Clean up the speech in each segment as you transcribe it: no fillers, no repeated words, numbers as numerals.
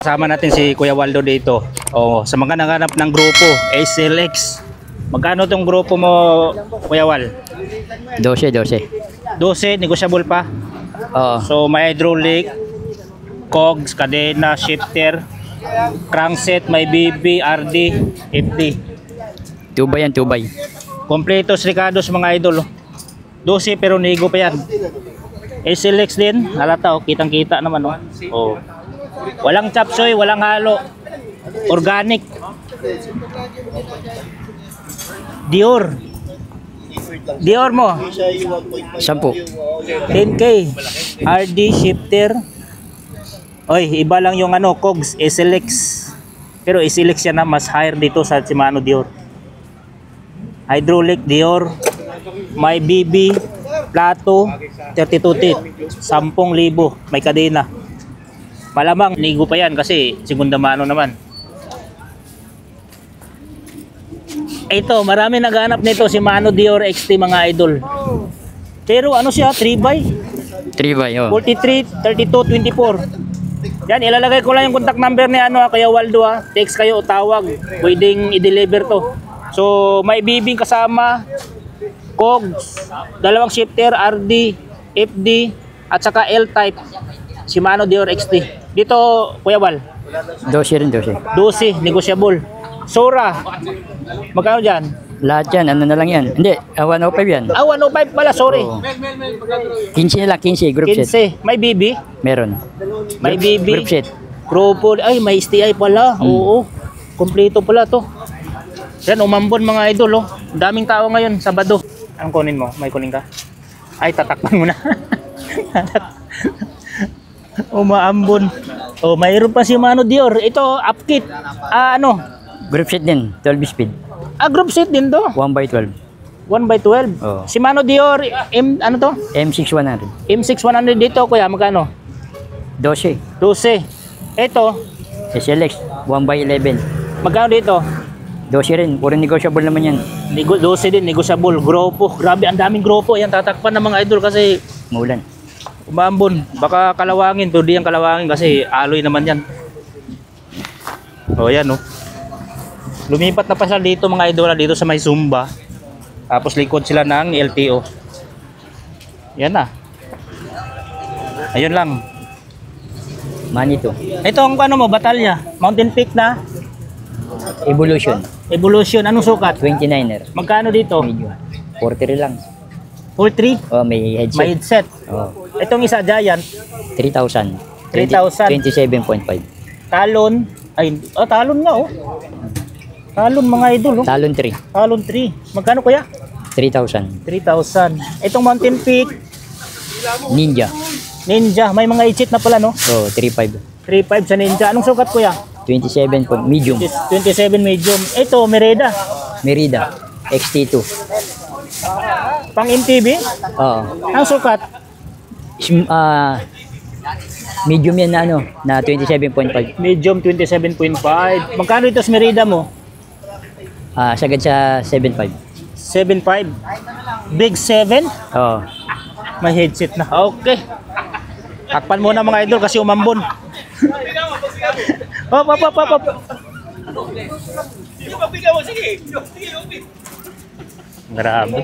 Kasama natin si Kuya Waldo dito. Sa mga naghanap ng grupo, SLX. Magkano tong grupo mo, Kuya Wal? 12. 12, negotiable pa. So may hydraulic, cogs, kadena, shifter, crankset, may BB, RD, FD. 2 yan, 2 by. Kompletos Ricardos mga idol. 12 pero nego pa yan. SLX din, halata kitang-kita naman Walang chapsoy, walang halo. Organic. Dior. Dior mo. 10. 10K. RD shifter. Oy, iba lang yung cogs, SLX. Pero SLX yan na mas higher dito sa Shimano Dior. Hydraulic Dior. May BB, plato, 32 teeth. 10,000. May kadena. Malamang nigo pa yan kasi segunda mano naman. Ito, marami naghanap nito si Shimano Dior XT mga idol. Pero ano siya, 3x? 3 by, 43, 32, 24. Yan, ilalagay ko lang yung contact number ni Kuya Waldo Text kayo o tawag. Pwedeng i-deliver to. So, may bibing kasama, cogs, dalawang shifter, RD, FD, at saka L-type. Shimano Dior XT. Dito, Kuya Wal. 12 rin, 12. 12, negotiable. Sora. Magkano dyan? Lahat yan, ano na lang yan. Hindi, 105 yan. 105 pala, sorry. 15 na lang, 15, group set. 15. May BB? Meron. May BB. Group set. Grupo. Ay, may STI pala. Oo. Kompleto pala to. Yan, umambon mga idol. Daming tao ngayon, Sabado. Anong kunin mo? May kunin ka? Ay, tatakpan mo na. Umaambon. Mayroon pa si Shimano Dior. Ito, upkit. Group set din, 12 speed. Group set din to. 1x12. 1x12. Shimano Dior, ano to? M6100. M6100 dito, kuya, magkano? 12. 12. Ito, SLX, 1x11. magkano dito? 12 rin, puro negotiable naman yan. 12 din, negotiable. Grupo. Grabe, ang daming grupo. Yan, tatakpan ng mga idol kasi Maulan. umambon. Baka kalawangin, pero di yan kalawangin kasi aloy naman yan. Yan Lumipat na pa sila dito mga idol dito sa may Zumba. Tapos likod sila ng LTO. Yan na. Ayun lang. Manito. Ito ang mo, Batalya. Mountain Peak na. Evolution. Evolution. Anong sukat? 29er. Magkano dito? Medium. 43 lang. 43? May headset. May headset. Itong isa Giant. 3,000. 3,000. 27.5. Talon. Talon nga Talon mga idol. Talon 3. Talon 3. Magkano kuya? 3,000. 3,000. Itong Mountain Peak. Ninja. Ninja. May mga i-cheat na pala 3,500. 3,500 sa Ninja. Anong sukat kuya? 27 medium. 27 medium. Ito, Merida. Merida. XT2. Pang MTB? Ang sukat? Medium yan na 27.5. Medium 27.5. Magkano ito sa Merida mo? Sagad sa 7.5. 7.5. Big 7? May headset na. Okay. Takpan muna mga idol kasi umambon. Hop. Grabe.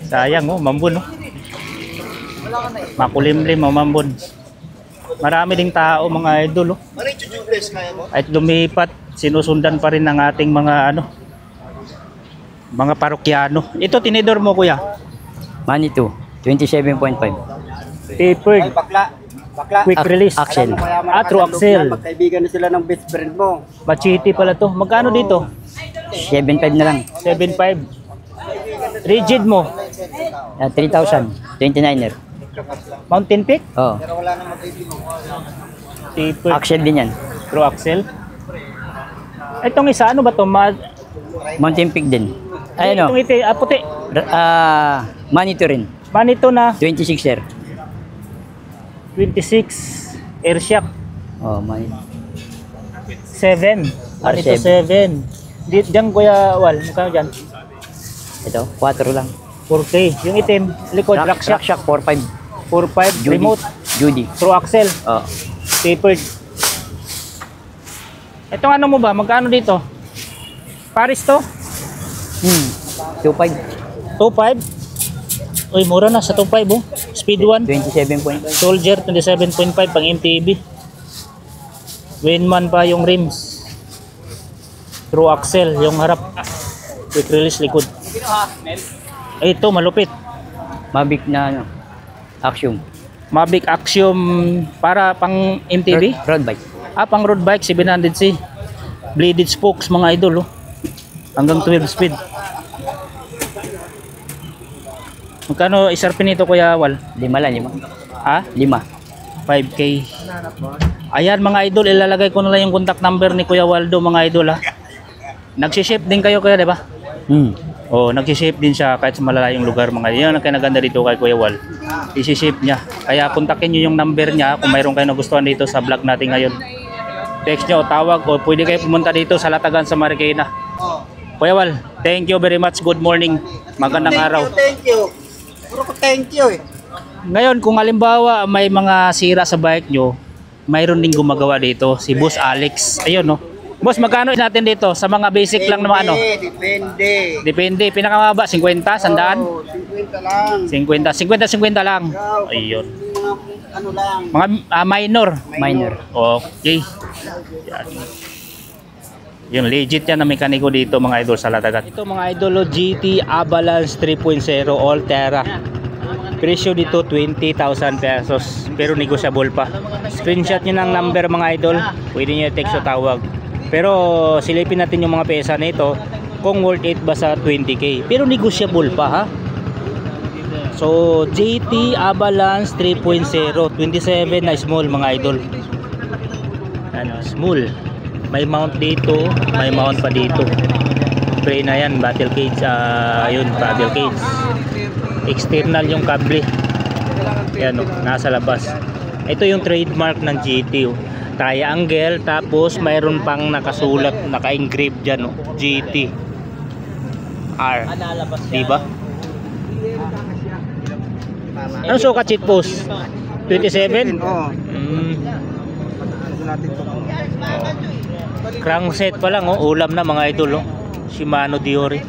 Sayang umambon Makulimlim umambon. Marami ding tao mga idol At lumipat, sinusundan pa rin ng ating mga mga parokyano. Ito tinidor mo kuya? Manito, 27.5. Tapered. Quick release. Axle. True axle. Magkaibigan na sila ng best friend mo. Machiti pala to. Magkano dito? 7.5 na lang. 7.5. Rigid mo? 3,000. 29er. Mountain Peak? Tapered. Axle din yan. True axle. Itong isa, ano ba to? Mountain Peak din. Itong ito, puti. Manito rin. Manito na 26er. 26 air shock. Manito. 7. Manito R7. 7. Diyan kuya Wal, magkano dyan? Ito, 4 lang. 4K. Yung itim, likod, Rack shock 4.5. 4.5. Remote. Judy. True axle. Tapered. Itong ano mo ba? Magkano dito? Paris to? 2.5. 2.5? Uy, mura na sa 2.5 oh. Speed 1. 27.5. Soldier 27.5 pang MTB. Winman pa yung rims. True axle yung harap. Quick release likod. Ay, ito malupit. Mavic na ano, Axiom. Mavic Axiom para pang MTB. Road bike. Pang road bike 700C. Bladed spokes mga idol oh. Hanggang 12 speed. Magkano isarpin nito Kuya Wal? 5 lang, 5 5K. Ayan mga idol, ilalagay ko na lang yung contact number ni Kuya Waldo mga idol ha. Nagsi-ship din kayo Kuya, di ba? Oh, nagsi-ship din siya kahit sa malalayong lugar mga idol. Yan ang kinaganda dito kay Kuya Wal. I-ship niya. Kaya kontakin niyo yung number niya kung mayroon kayo nagustuhan dito sa vlog natin ngayon. Text niyo o tawag o pwede kayo pumunta dito sa Latagan sa Marikina. Kuya Wal, thank you very much. Good morning. Magandang araw. Thank you. Puro ko thank you eh. Ngayon, kung halimbawa may mga sira sa bike nyo, mayroon din gumagawa dito, si Boss Alex. Ayun no. Boss, magkano natin dito sa mga basic lang naman ano? Depende. Depende, pinakamababa 50, 100? Oh, 50 lang. 50 lang. Ayun. Mga ano lang. Mga minor. Minor. Okay. Yan. Yung legit yan na mekaniko dito mga idol sa Latagan. Ito mga idol, GT Avalanche 3.0 All Terra. Presyo dito 20,000 pesos pero negotiable pa. Screenshot nyo ng number mga idol, pwede nyo text o tawag. Pero silipin natin yung mga pesa na ito kung worth it ba sa 20k, pero negotiable pa ha. So GT Avalanche 3.0 27 na small mga idol. Ano, small. May mount dito, may mount pa dito. Pre na yan, battle cage, ayun, battle cage. External yung kable. Yan oh, nasa labas. Ito yung trademark ng GT oh. Triangle, tapos mayroon pang nakasulat, naka-engrave dyan oh, GT R. Diba? Ano sukat seat post? 27? Oh. Crankset pa lang oh, ulam na mga idol oh. Shimano Diori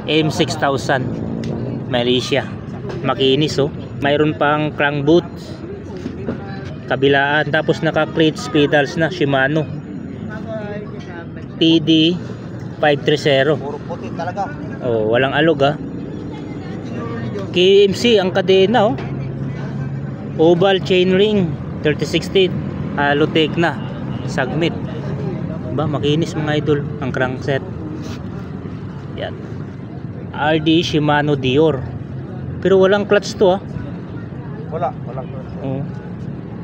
M6000 Malaysia, makinis oh. Mayroon pang crank boot kabilaan, tapos naka clutch pedals na Shimano TD 530. Puro puti talaga. Oh, walang alog ah. KMC ang kadena oh. Oval chainring 3060 Halotech na Sagmit. Ba, makinis mga idol ang crankset. Yan. RD Shimano Dior. Pero walang clutch to ah. Walang. Oh.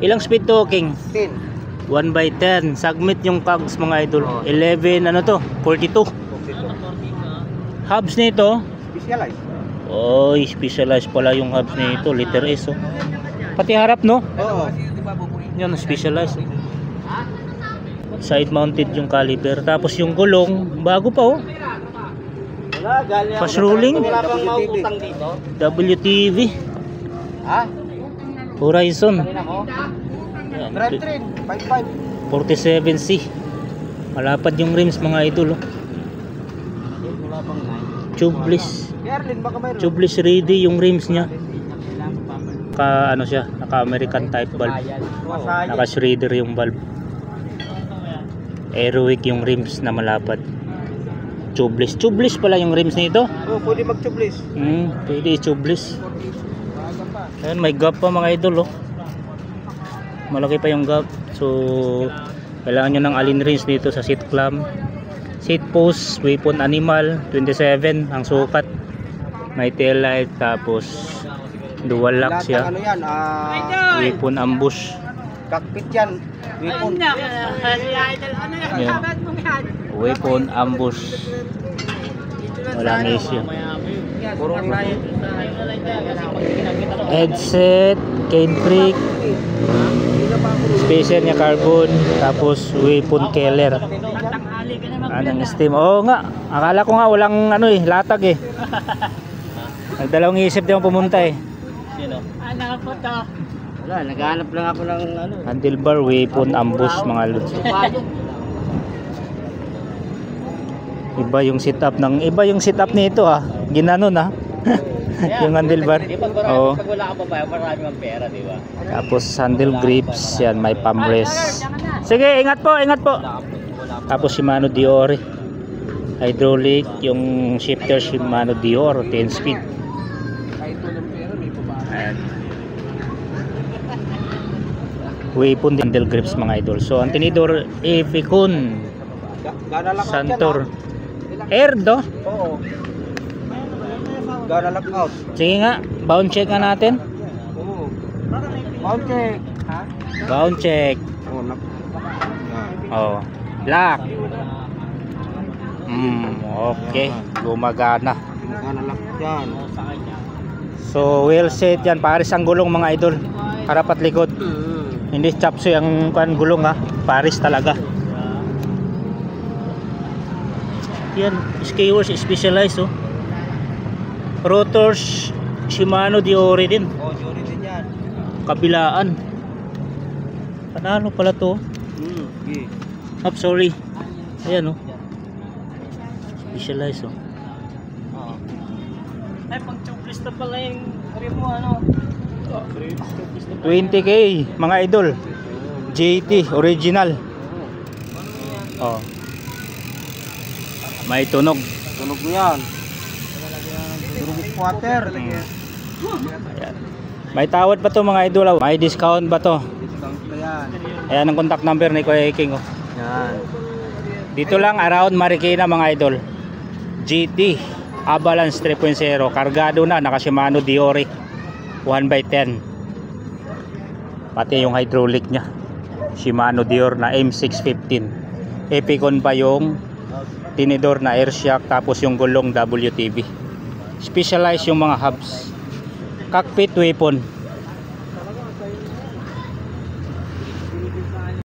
Ilang speed to, King? 10. 1/10. Sagmit yung cogs mga idol. 11 ano to? 42. Hubs nito. Specialized. Oh, specialized pala yung hubs nito. Liter S oh. Pati harap no? Oo. Yan, specialized. Side mounted yung caliper. Tapos yung gulong, bago pa oh. Wala, galing. Fast rolling. Wala bang mautang dito? WTV. Ha? Horizon. Ako? Yan, Drivetrain, 5.5. 47C. Malapad yung rims mga idol oh. Wala bang 9. Tubeless. Merlin, baka mayroon. Tubeless ready yung rims niya. Naka ano siya, naka American type valve. Naka shredder yung valve. Aerowick yung rims na malapad. Tubeless. Tubeless pala yung rims nito. Oh, pwede mag-tubeless. Pwede tubeless. Ayan, may gap pa mga idol oh. Malaki pa yung gap. So kailangan nyo ng alin rings dito sa seat clamp. Seat post, weapon animal 27 ang sukat. May tail light, tapos dual lock Lahat ng siya. ano yan, Weapon ambush. cockpit yan. Weapon. Yan. Weapon ambush. Walang issue. Headset, cane brake, spacer niya carbon, tapos weapon killer. Anong steam? Oo nga, akala ko nga walang ano latag eh. Nagdalawang isip din pumunta eh. Wala, Wala, naghahanap lang ako ng ano. Handlebar, weapon, ambush mga lods. Iba yung setup nito ah. Ginanon ah. Yung handlebar. Oo. Pag wala ka pa ba, marami ang pera, di ba? Tapos handle grips, yan may palm rest. Sige, ingat po, ingat po. Tapos Shimano Dior. Hydraulic, yung shifter Shimano Dior 10 speed. Ayan. Weapon handle grips mga idol. So ang tinidor Epicon Gana lang Santor Air do. Oo. Gana lock out. Sige nga, bound check nga natin. Oo. Bound check. Ha? Bound check. Oo, Oh, lock. Okay, gumagana. Gana lock yan. So well set yan, pares ang gulong mga idol. Harapat likod. Hindi chapsoy ang gulong ha. Pares talaga. Yan, skewers specialized oh. Rotors Shimano Diore din. Oh, jury din yan. Kabilaan. Panalo pala to. Okay. Sorry. Ayan oh. Specialized oh. Ay, pang tubeless na pala yung rim mo, ano? 20k mga idol. JT original. Oh. May tunog. Tunog mo yan. Tunog water. Ayan. May tawad pa to mga idol. May discount ba to? Discount pa yan. Ayan ang contact number ni Kuya King oh. Yan. Dito lang around Marikina mga idol. GT Avalanche 3.0 kargado na, naka Shimano Diore 1x10. Pati yung hydraulic nya Shimano Dior na M615. Epicon pa yung tinidor na air shock, tapos yung gulong WTB. Specialized yung mga hubs. Cockpit weapon.